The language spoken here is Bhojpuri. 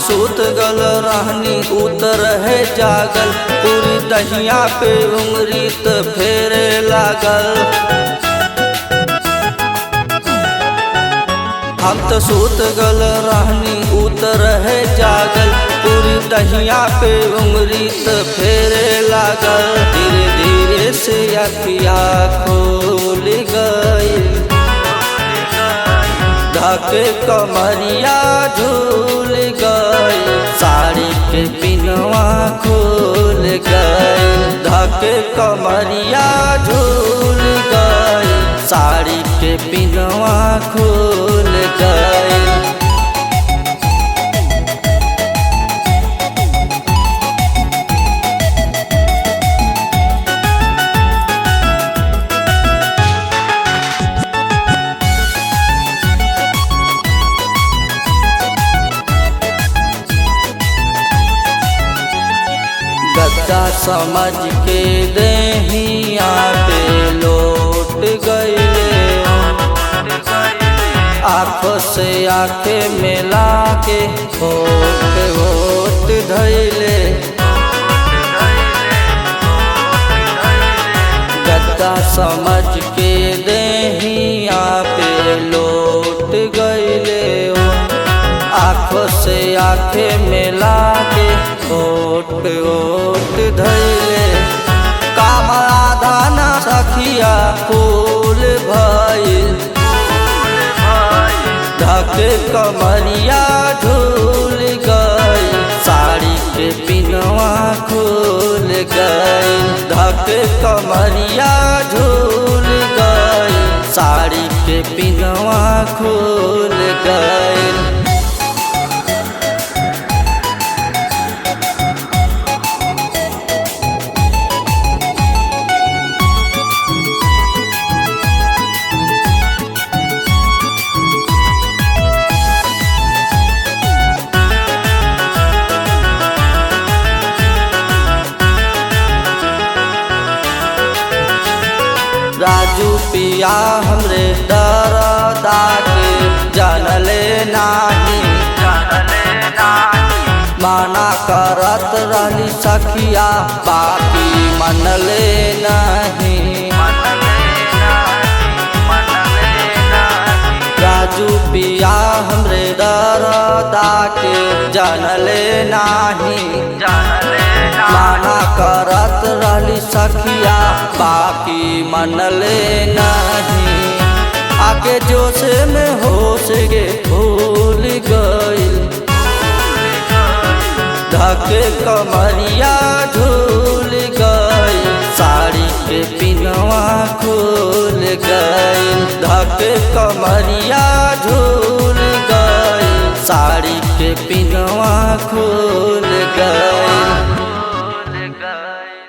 सूत गल रहनी उतर है जागल, पूरी दहिया पे उंगली त फेरे लागल। हम तो सूत गल रहनी उतर है जागल, पूरी दहिया पे उंगली त फेरे लागल। धीरे धीरे से अखिया खोल गई, ढके कमरिया झूल गई, साड़ी के पिनवा खोल गई। ढके कमरिया झूल गई, साड़ी के पिनवा खोल गई। गद्दा समझ के देहिया पे लौट गईले, आँखों से आँखें मिला के होठ होठ धइले। गद्दा समझ के देहिया पे लौट गईले, आँखों से आँखें मिला के होठ होठ धइले। काम आधा न सखिया फूल भइल, ढके कमरिया झूल गई, साड़ी के पिनवा खोल गई। ढके कमरिया झूल गई, साड़ी के पिनवा खोल गई। राजू पिया हमरे दरदा के जानले नाही, माना करत रहनी सखिया बाकी मनले नहीं। राजू पिया हमरे दरदा के जानले नाही, माना करत रहली सखिया बाकी मनले नहीं। आगे जोश में होश गे भूल गई, ढके कमरिया झूल गई, साड़ी के पिनवा खोल गई। ढके कमरिया झूल गई, साड़ी के पिनवा खोल गई।